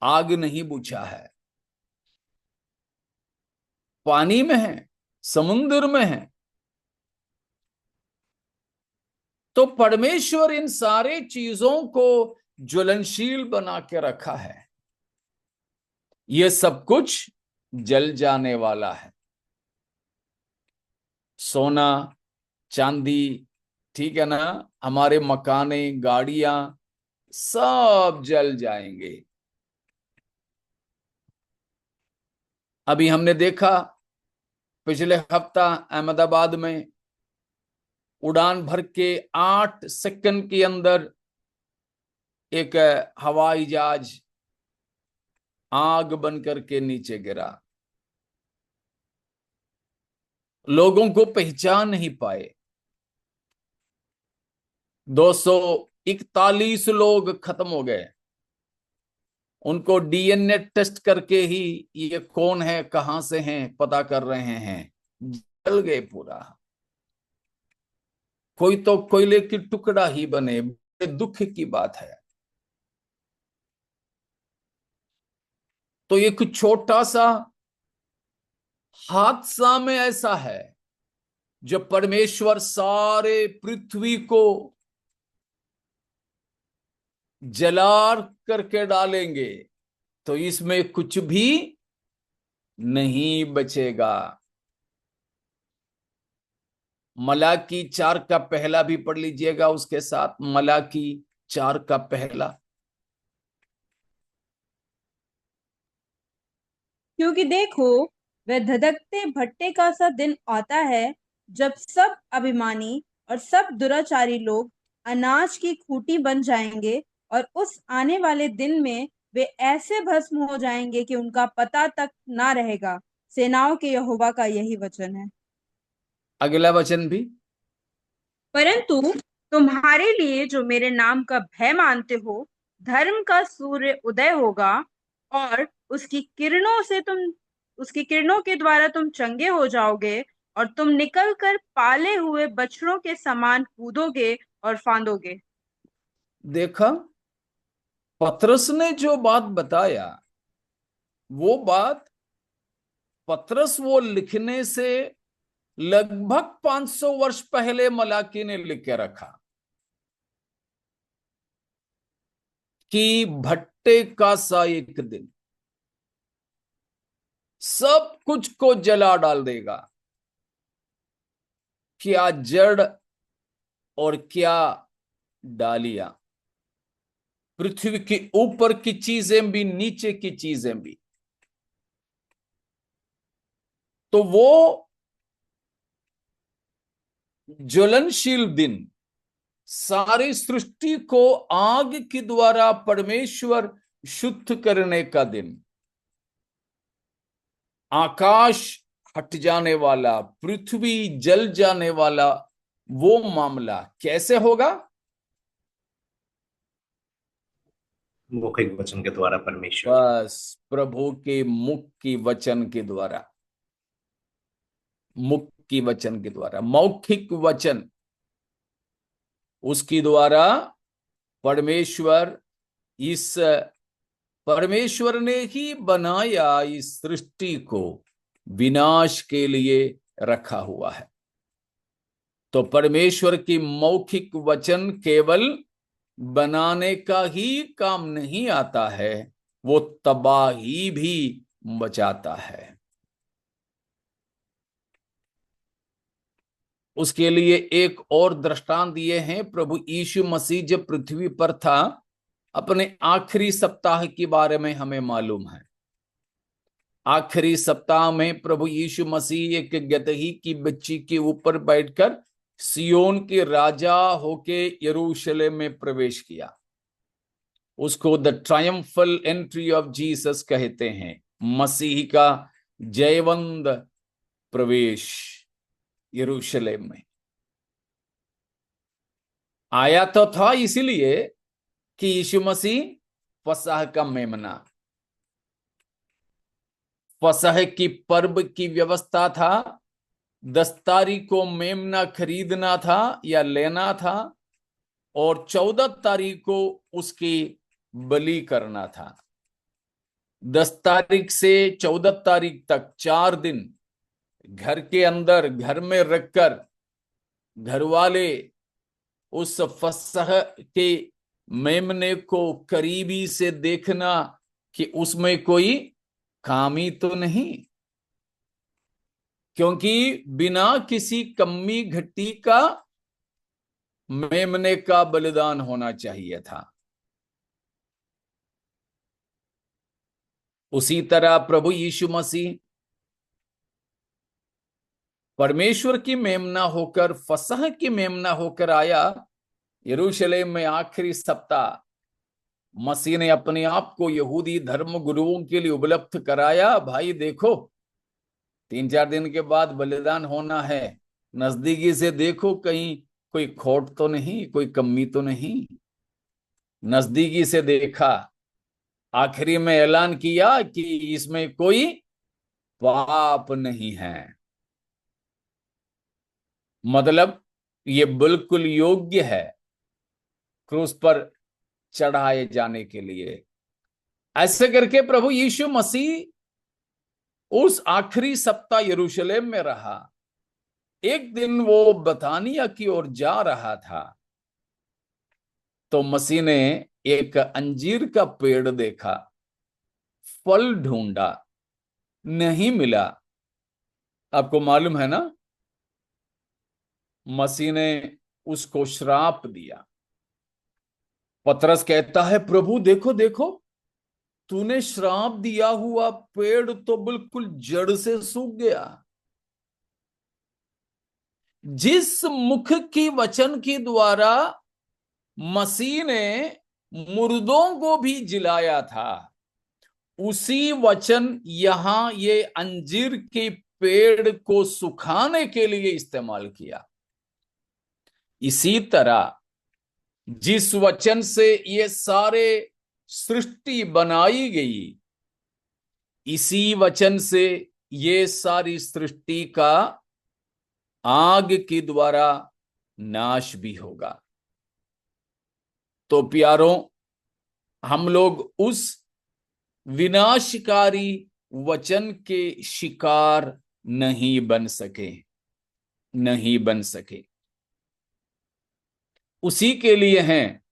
आग नहीं बुझा है। पानी में है, समुद्र में है। तो परमेश्वर इन सारे चीजों को ज्वलनशील बना के रखा है। यह सब कुछ जल जाने वाला है। सोना चांदी, ठीक है ना, हमारे मकाने, गाड़ियां, सब जल जाएंगे। अभी हमने देखा पिछले हफ्ता अहमदाबाद में उड़ान भर के 8 सेकंड के अंदर एक हवाई जहाज आग बनकर के नीचे गिरा। लोगों को पहचान नहीं पाए। 241 लोग खत्म हो गए। उनको डीएनए टेस्ट करके ही ये कौन है, कहां से हैं, पता कर रहे हैं। जल गए पूरा। कोई तो कोयले की टुकड़ा ही बने। बड़े दुख की बात है। तो ये कुछ छोटा सा हादसा में ऐसा है जो परमेश्वर सारे पृथ्वी को जला करके डालेंगे, तो इसमें कुछ भी नहीं बचेगा। मलाकी 4 का पहला भी पढ़ लीजिएगा उसके साथ। मलाकी 4 का पहला। क्योंकि देखो, वह धधकते भट्टे का सा दिन आता है, जब सब अभिमानी और सब दुराचारी लोग अनाज की खूंटी बन जाएंगे, और उस आने वाले दिन में वे ऐसे भस्म हो जाएंगे कि उनका पता तक ना रहेगा। सेनाओं के यहोवा का यही वचन है। अगला वचन भी। परंतु तुम्हारे लिए जो मेरे नाम का भय मानते हो, धर्म का सूर्य उदय होगा, और उसकी किरणों के द्वारा तुम चंगे हो जाओगे, और तुम निकलकर पाले हुए बछड़ों के समान कूदोगे और फांदोगे। देखा, पतरस ने जो बात बताया, वो बात पतरस वो लिखने से लगभग 500 वर्ष पहले मलाकी ने लिख के रखा कि भट्टे का सा एक दिन सब कुछ को जला डाल देगा। क्या जड़ और क्या डालियां, पृथ्वी के ऊपर की चीजें भी, नीचे की चीजें भी। तो वो ज्वलनशील दिन, सारी सृष्टि को आग के द्वारा परमेश्वर शुद्ध करने का दिन, आकाश हट जाने वाला, पृथ्वी जल जाने वाला, वो मामला कैसे होगा? मौखिक वचन के द्वारा परमेश्वर। बस प्रभु के मुख की वचन के द्वारा, मुख की वचन के द्वारा, मौखिक वचन, उसके द्वारा परमेश्वर इस परमेश्वर ने ही बनाया इस सृष्टि को विनाश के लिए रखा हुआ है। तो परमेश्वर की मौखिक वचन केवल बनाने का ही काम नहीं आता है, वो तबाही भी बचाता है। उसके लिए एक और दृष्टांत दिए हैं। प्रभु यीशु मसीह जब पृथ्वी पर था, अपने आखिरी सप्ताह के बारे में हमें मालूम है। आखिरी सप्ताह में प्रभु यीशु मसीह एक गदही की बच्ची के ऊपर बैठकर सियोन के राजा होके यरूशलेम में प्रवेश किया। उसको द ट्रायम्फल एंट्री ऑफ जीसस कहते हैं, मसीह का जयवंत प्रवेश यरूशलेम में। आया तो था इसीलिए कि यीशु मसीह फसह का मेमना, फसह की पर्व की व्यवस्था था। 10 तारीख को मेमना खरीदना था या लेना था, और 14 तारीख को उसकी बलि करना था। 10 तारीख से 14 तारीख तक 4 दिन घर के अंदर, घर में रखकर घर वाले उस फसह के मेमने को करीबी से देखना कि उसमें कोई खामी तो नहीं, क्योंकि बिना किसी कमी घटी का मेमने का बलिदान होना चाहिए था। उसी तरह प्रभु यीशु मसीह परमेश्वर की मेमना होकर, फसह की मेमना होकर आया यरूशलेम में। आखिरी सप्ताह मसीह ने अपने आप को यहूदी धर्म गुरुओं के लिए उपलब्ध कराया। भाई देखो, 3-4 दिन के बाद बलिदान होना है, नजदीकी से देखो कहीं कोई खोट तो नहीं, कोई कमी तो नहीं। नजदीकी से देखा, आखिरी में ऐलान किया कि इसमें कोई पाप नहीं है। मतलब ये बिल्कुल योग्य है क्रूस पर चढ़ाए जाने के लिए। ऐसे करके प्रभु यीशु मसीह उस आखिरी सप्ताह यरूशलेम में रहा। एक दिन वो बतानिया की ओर जा रहा था, तो मसीह ने एक अंजीर का पेड़ देखा, फल ढूंढा, नहीं मिला। आपको मालूम है ना, मसीह ने उसको श्राप दिया। पतरस कहता है, प्रभु देखो देखो, तूने श्राप दिया हुआ पेड़ तो बिल्कुल जड़ से सूख गया। जिस मुख की वचन के द्वारा मसीह ने मुर्दों को भी जिलाया था, उसी वचन यहां ये अंजीर के पेड़ को सुखाने के लिए इस्तेमाल किया। इसी तरह जिस वचन से ये सारे सृष्टि बनाई गई, इसी वचन से ये सारी सृष्टि का आग के द्वारा नाश भी होगा। तो प्यारों, हम लोग उस विनाशकारी वचन के शिकार नहीं बन सके, नहीं बन सके। उसी के लिए हैं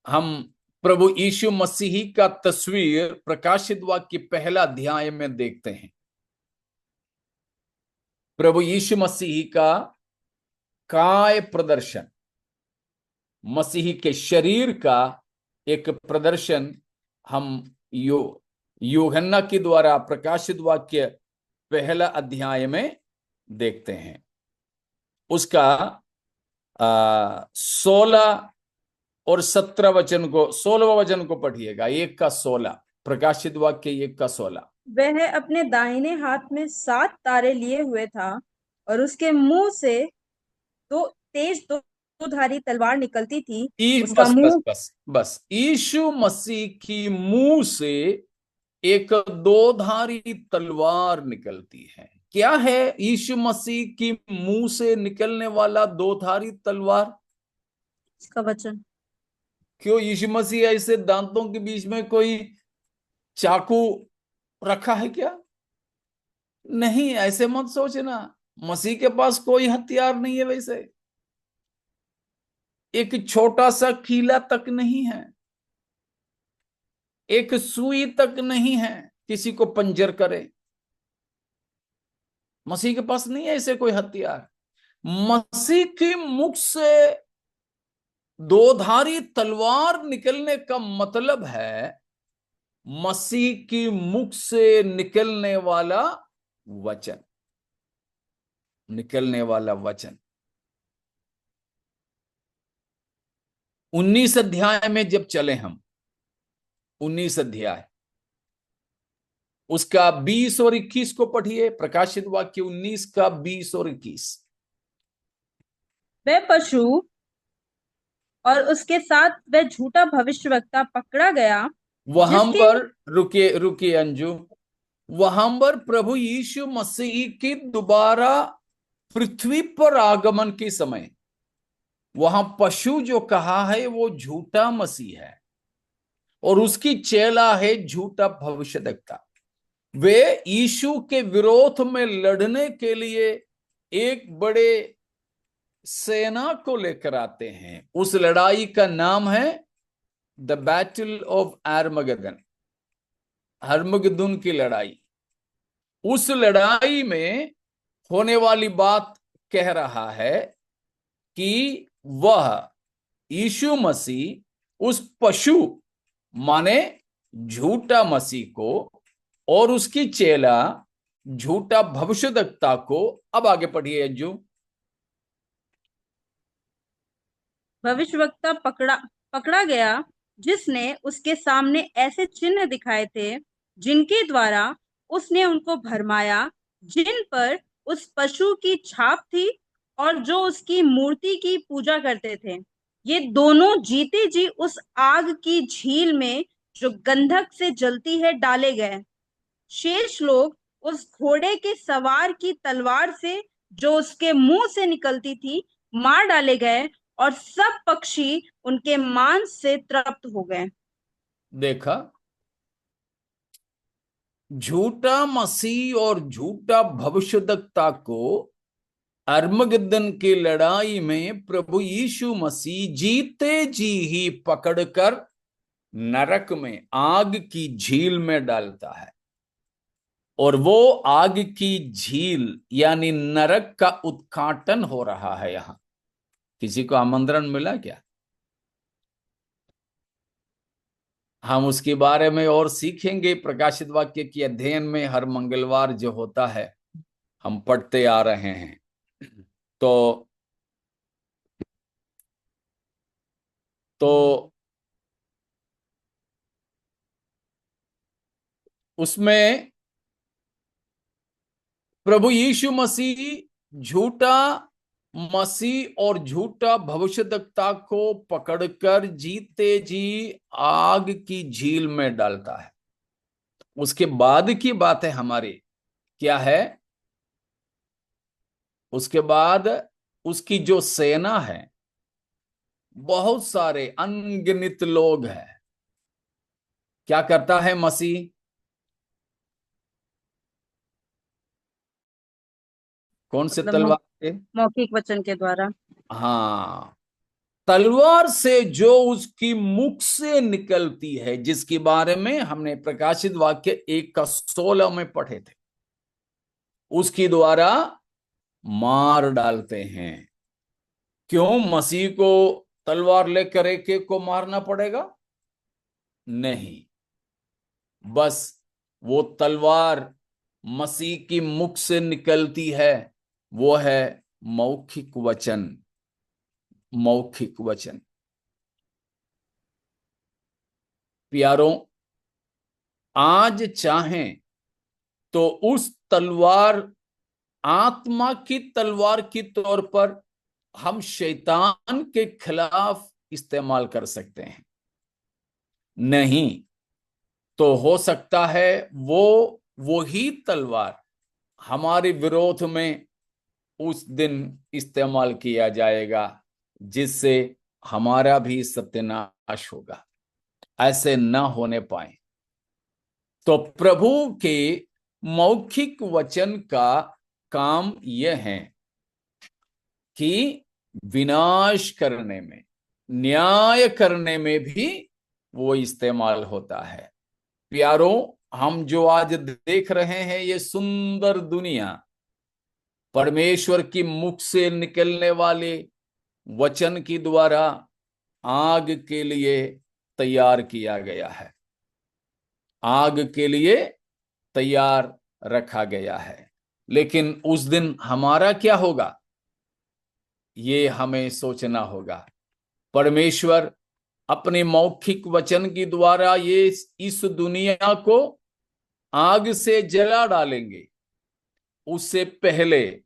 हम प्रभु यीशु मसीह का तस्वीर प्रकाशित वाक्य के पहला अध्याय में देखते हैं। प्रभु यीशु मसीह का काय प्रदर्शन, मसीह के शरीर का एक प्रदर्शन हम यूहन्ना के द्वारा प्रकाशित वाक्य पहला अध्याय में देखते हैं। उसका 16 और 17 वचन को, 16वां वचन को पढ़िएगा। 1 का 16, प्रकाशित वाक्य 1 का 16। वह अपने दाहिने हाथ में 7 तारे लिए हुए था, और उसके मुंह से दो धारी तलवार निकलती थी। उसका बस मुंह बस बस बस यीशु मसीह की मुंह से एक 2धारी तलवार निकलती है। क्या है यीशु मसीह की मुंह से निकलने वाला 2धारी तलवार? इसका वचन। क्यों यीशु मसीह ऐसे दांतों के बीच में कोई चाकू रखा है क्या? नहीं, ऐसे मत सोचना। मसीह के पास कोई हथियार नहीं है वैसे। एक छोटा सा कीला तक नहीं है, एक सुई तक नहीं है किसी को पंजर करे। मसीह के पास नहीं है ऐसे कोई हथियार। मसीह की मुख से दोधारी तलवार निकलने का मतलब है मसीह की मुख से निकलने वाला वचन, निकलने वाला वचन। 19 अध्याय में जब चले हम, 19 अध्याय उसका 20 और 21 को पढ़िए। प्रकाशित वाक्य 19 का 20 और 21। वह पशु और उसके साथ वह झूठा भविष्यवक्ता पकड़ा गया, वहां जिसके पर रुकिए रुकिए अंजू, वहां पर प्रभु यीशु मसीह की दोबारा पृथ्वी पर आगमन के समय वहां पशु जो कहा है वो झूठा मसीह है और उसकी चेला है झूठा भविष्यद्वक्ता। वे यीशु के विरोध में लड़ने के लिए एक बड़े सेना को लेकर आते हैं। उस लड़ाई का नाम है द बैटल ऑफ आर्मगेदन, हर्मगेदुन की लड़ाई। उस लड़ाई में होने वाली बात कह रहा है कि वह यीशु मसीह उस पशु माने झूठा मसीह को और उसकी चेला झूठा भविष्यद्वक्ता को, अब आगे पढ़िए अज्जू। भविष्यवक्ता पकड़ा गया, जिसने उसके सामने ऐसे चिन्ह दिखाए थे जिनके द्वारा उसने उनको भरमाया, जिन पर उस पशु की छाप थी और जो उसकी मूर्ति की पूजा करते थे। ये दोनों जीते जी उस आग की झील में जो गंधक से जलती है डाले गए। शेष लोग उस घोड़े के सवार की तलवार से जो उसके मुंह से निकलती थी मार डाले गए, और सब पक्षी उनके मांस से तृप्त हो गए। देखा, झूठा मसीह और झूठा भविष्यद्वक्ता को अर्मगदन की लड़ाई में प्रभु यीशु मसीह जीते जी ही पकड़कर नरक में, आग की झील में डालता है। और वो आग की झील यानी नरक का उद्घाटन हो रहा है। यहां किसी को आमंत्रण मिला क्या? हम उसके बारे में और सीखेंगे प्रकाशित वाक्य की अध्ययन में। हर मंगलवार जो होता है हम पढ़ते आ रहे हैं। तो उसमें प्रभु यीशु मसीह झूठा मसीह और झूठा भविष्यद्वक्ता को पकड़कर जीते जी आग की झील में डालता है। उसके बाद की बात है हमारी क्या है? उसके बाद उसकी जो सेना है, बहुत सारे अनगिनत लोग हैं। क्या करता है मसीह? कौन से मतलब तलवार से? मौखिक वचन के द्वारा। हाँ, तलवार से जो उसकी मुख से निकलती है, जिसके बारे में हमने प्रकाशित वाक्य 1:16 में पढ़े थे, उसकी द्वारा मार डालते हैं। क्यों मसीह को तलवार लेकर एक को मारना पड़ेगा? नहीं, बस वो तलवार मसीह की मुख से निकलती है, वो है मौखिक वचन। मौखिक वचन। प्यारों, आज चाहें तो उस तलवार, आत्मा की तलवार की तौर पर हम शैतान के खिलाफ इस्तेमाल कर सकते हैं। नहीं तो हो सकता है वो ही तलवार हमारे विरोध में उस दिन इस्तेमाल किया जाएगा, जिससे हमारा भी सत्यानाश होगा। ऐसे न होने पाए। तो प्रभु के मौखिक वचन का काम यह है कि विनाश करने में, न्याय करने में भी वो इस्तेमाल होता है। प्यारों, हम जो आज देख रहे हैं ये सुंदर दुनिया, परमेश्वर की मुख से निकलने वाले वचन के द्वारा आग के लिए तैयार किया गया है, आग के लिए तैयार रखा गया है। लेकिन उस दिन हमारा क्या होगा, ये हमें सोचना होगा। परमेश्वर अपने मौखिक वचन के द्वारा ये इस दुनिया को आग से जला डालेंगे। उससे पहले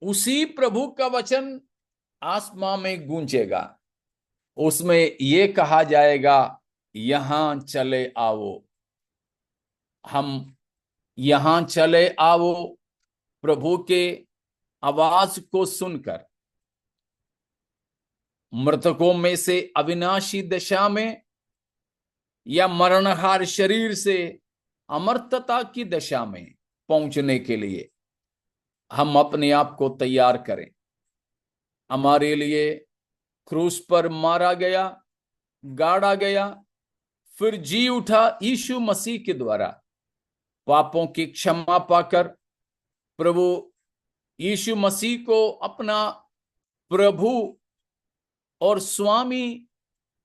उसी प्रभु का वचन आसमां में गूंजेगा। उसमें ये कहा जाएगा, यहां चले आओ, हम यहां चले आओ। प्रभु के आवाज को सुनकर मृतकों में से अविनाशी दशा में या मरणहार शरीर से अमर्तता की दशा में पहुंचने के लिए हम अपने आप को तैयार करें। हमारे लिए क्रूस पर मारा गया, गाड़ा गया, फिर जी उठा यीशु मसीह के द्वारा पापों की क्षमा पाकर प्रभु यीशु मसीह को अपना प्रभु और स्वामी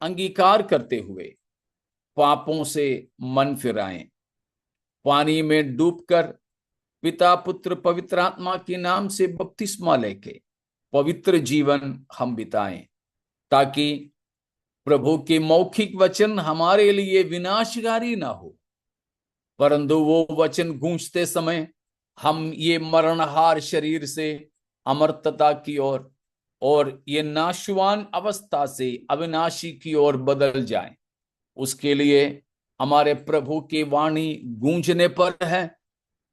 अंगीकार करते हुए पापों से मन फिराएं, पानी में डूबकर पिता पुत्र पवित्र आत्मा के नाम से बपतिस्मा लेके पवित्र जीवन हम बिताएं, ताकि प्रभु के मौखिक वचन हमारे लिए विनाशकारी ना हो, परंतु वो वचन गूंजते समय हम ये मरणहार शरीर से अमर्तता की ओर और ये नाशवान अवस्था से अविनाशी की ओर बदल जाएं। उसके लिए हमारे प्रभु की वाणी गूंजने पर है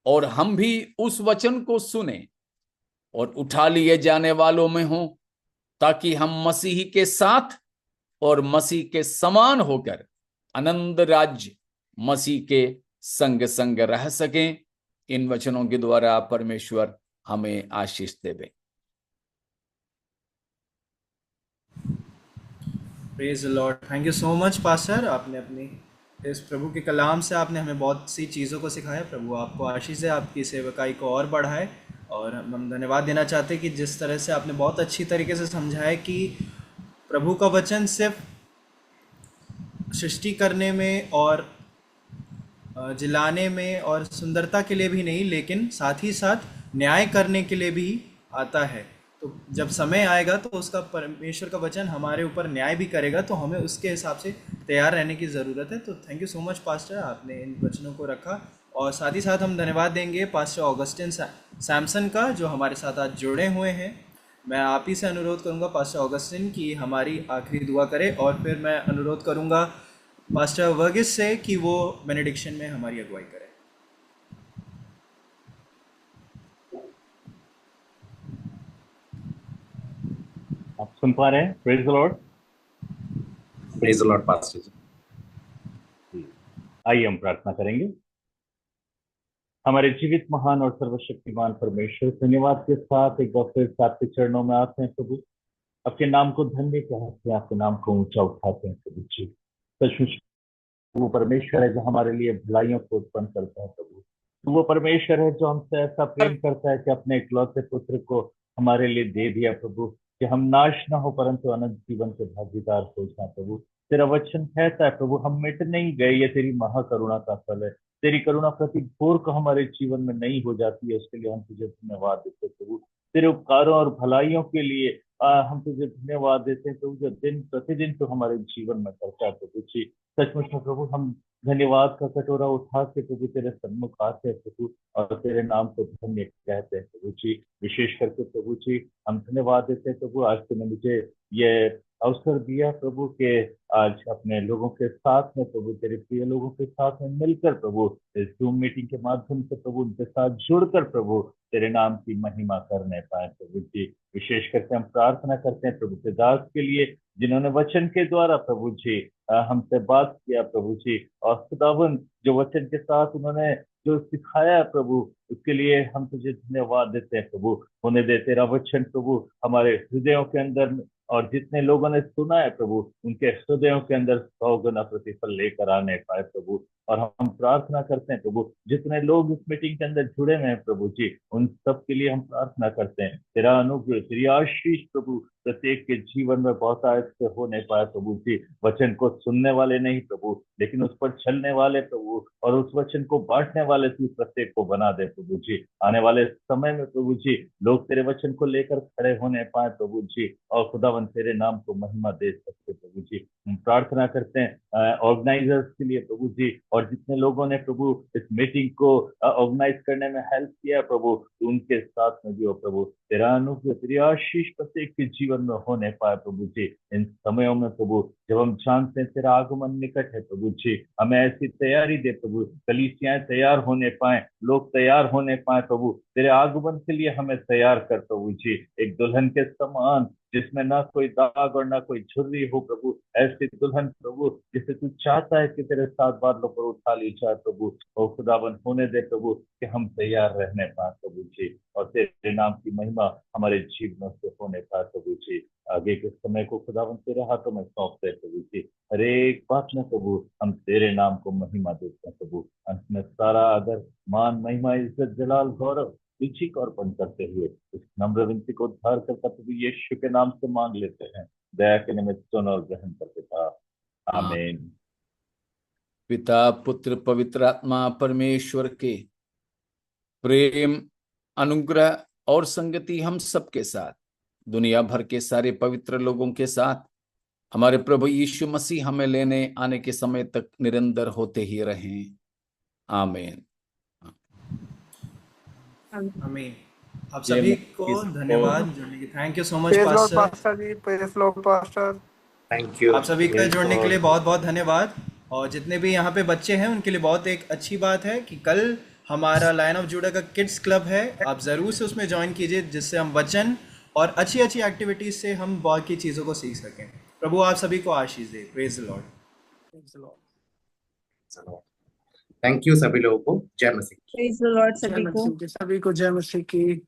और हम भी उस वचन को सुने और उठा लिए जाने वालों में हों, ताकि हम मसीह के साथ और मसीह के समान होकर आनंद राज्य मसीह के संग संग रह सकें। इन वचनों के द्वारा परमेश्वर हमें आशीष देवे। Praise the Lord. Thank you so much pastor, आपने अपनी इस प्रभु के कलाम से आपने हमें बहुत सी चीज़ों को सिखाया। प्रभु आपको आशीष दे, आपकी सेवकाई को और बढ़ाए। और हम धन्यवाद देना चाहते हैं कि जिस तरह से आपने बहुत अच्छी तरीके से समझाया कि प्रभु का वचन सिर्फ सृष्टि करने में और जिलाने में और सुंदरता के लिए भी नहीं, लेकिन साथ ही साथ न्याय करने के लिए भी आता है। तो जब समय आएगा तो उसका परमेश्वर का वचन हमारे ऊपर न्याय भी करेगा, तो हमें उसके हिसाब से तैयार रहने की ज़रूरत है। तो thank you so much pastor, आपने इन वचनों को रखा। और साथ ही साथ हम धन्यवाद देंगे पास्टर ऑगस्टिन सैमसन का, जो हमारे साथ आज जुड़े हुए हैं। मैं आप ही से अनुरोध करूंगा पास्टर ऑगस्टिन कि हमारी आखिरी दुआ करें, और फिर मैं अनुरोध करूंगा पास्टर वर्गीस से कि वो बेनेडिक्शन में हमारी अगुवाई करें। आप सुन पा रहे हैं? Praise the Lord. Praise the Lord pastor ji. आइए हम प्रार्थना करेंगे। हमारे जीवित महान और सर्वशक्तिमान परमेश्वर, धन्यवाद के साथ एक बार फिर आपके चरणों में आते हैं प्रभु। आपके नाम को धन्य कहते हैं, आपके नाम को ऊंचा उठाते हैं प्रभु जी। सचमुच वो परमेश्वर है जो हमारे लिए भलाइयों को उत्पन्न करता है प्रभु। तो वो परमेश्वर है जो हमसे ऐसा प्रेम करता है कि अपने इकलौते पुत्र को हमारे लिए दे दिया प्रभु, कि हम नाश ना हो परंतु अनंत जीवन के भागीदार हो जाए प्रभु। तेरा वचन कहता है प्रभु, हम मिट नहीं गए, ये तेरी महाकरुणा का फल है। तेरी करुणा प्रति भोर को हमारे जीवन में नहीं हो जाती है, उसके लिए हम तुझे धन्यवाद देते हैं प्रभु। तेरे उपकारों और भलाइयों के लिए हम तुझे धन्यवाद देते हैं प्रभु, जो दिन प्रतिदिन तो हमारे जीवन में करता है प्रभु जी। सचमुच में प्रभु हम धन्यवाद का कटोरा उठा के प्रभु तेरे सन्मुख आते हैं प्रभु, और तेरे नाम को धन्य कहते हैं प्रभु जी। विशेष करके प्रभु जी हम धन्यवाद देते हैं प्रभु, आज तूने मुझे ये अवसर दिया प्रभु के आज अपने लोगों के साथ में प्रभु, तेरे प्रिय लोगों के साथ में मिलकर प्रभु इस जूम मीटिंग के माध्यम से प्रभु उनके साथ जुड़कर प्रभु तेरे नाम की महिमा करने पाए प्रभु जी। विशेष करके हम प्रार्थना करते हैं प्रभु के दास के लिए, जिन्होंने वचन के द्वारा प्रभु जी हमसे बात किया प्रभु जी, और खुदावन जो वचन के साथ उन्होंने जो सिखाया प्रभु, उसके लिए हम तुझे धन्यवाद देते हैं प्रभु। होने दे तेरा वचन प्रभु हमारे हृदयों के अंदर, और जितने लोगों ने सुना है प्रभु उनके हृदयों के अंदर 100 गुना प्रतिफल लेकर आने पाए प्रभु। और हम प्रार्थना करते हैं प्रभु, जितने लोग इस मीटिंग के अंदर जुड़े हुए हैं प्रभु जी, उन सब के लिए हम प्रार्थना करते हैं तेरा अनुग्रह, तेरी आशीष प्रभु प्रत्येक के जीवन में बहुतायत से होने पाए प्रभु जी। वचन को सुनने वाले नहीं प्रभु, लेकिन उस पर चलने वाले प्रभु, और उस वचन को बांटने वाले तू प्रत्येक को बना दे प्रभु जी। आने वाले समय में प्रभु जी लोग तेरे वचन को लेकर खड़े होने पाए प्रभु जी, और खुदावन तेरे नाम को महिमा दे सकते प्रभु जी। हम प्रार्थना करते हैं ऑर्गेनाइजर्स के लिए प्रभु जी, और जितने लोगों ने प्रभु इस मीटिंग को ऑर्गेनाइज करने में हेल्प किया प्रभु, तो उनके साथ में भी हो प्रभु। तेरा अनुग्रह, तेरी आशीष प्रत्येक के जीवन में होने पाए प्रभु जी। इन समयों में प्रभु जब हम जानते हैं तेरा आगमन निकट है प्रभु जी, हमें ऐसी तैयारी दे प्रभु, कलीसियाएं तैयार होने पाए, लोग तैयार होने पाए प्रभु, तेरे आगमन के लिए हमें तैयार कर प्रभु जी। एक दुल्हन के समान जिसमें ना कोई दाग और ना कोई झुर्री हो प्रभु, ऐसी दुल्हन प्रभु जिसे तू चाहता है कि तेरे साथ बादलों पर उठा ली जाए प्रभु। और खुदावन होने दे प्रभु कि हम तैयार रहने पाए प्रभु जी, और तेरे नाम की महिमा हमारे जीवन से होने पाए प्रभु जी। आगे के समय को खुदावन तेरे हाथों में सौंपते प्रभु जी। हर एक बात में प्रभु हम तेरे नाम को महिमा देते हैं प्रभु। अंत में सारा आदर, मान, महिमा, इज्जत, जलाल, गौरव तुझी को अर्पण करते हुए इस नम्र विनती को उद्धार करता प्रभु यीशु के नाम से मांग लेते हैं, दया के निमित्त सुन और ग्रहण करते था। आमीन। पिता, पुत्र, पवित्र आत्मा परमेश्वर के प्रेम, अनुग्रह और संगति हम सबके साथ, दुनिया भर के सारे पवित्र लोगों के साथ, हमारे प्रभु यीशु मसीह हमें लेने आने के समय तक निरंतर होते ही रहें। आमीन। आमीन। आप सभी को धन्यवाद जुड़ने के, thank you so much pastor. Pastor ji, praise Lord pastor. Thank you. आप सभी का जुड़ने के लिए बहुत बहुत धन्यवाद। और जितने भी यहाँ पे बच्चे हैं उनके लिए बहुत एक अच्छी बात है कि कल हमारा लायन ऑफ जुड़ा का किड्स क्लब है, आप ज़रूर से उसमें ज्वाइन कीजिए, जिससे हम वचन और अच्छी अच्छी एक्टिविटीज से हम बहुत की चीज़ों को सीख सकें। प्रभु आप सभी को आशीष दे। Praise the Lord. Thank you सभी लोगों को। जय मसीह। प्रेज द लॉर्ड सभी जय को। मसीह की, सभी को जय मसीह की।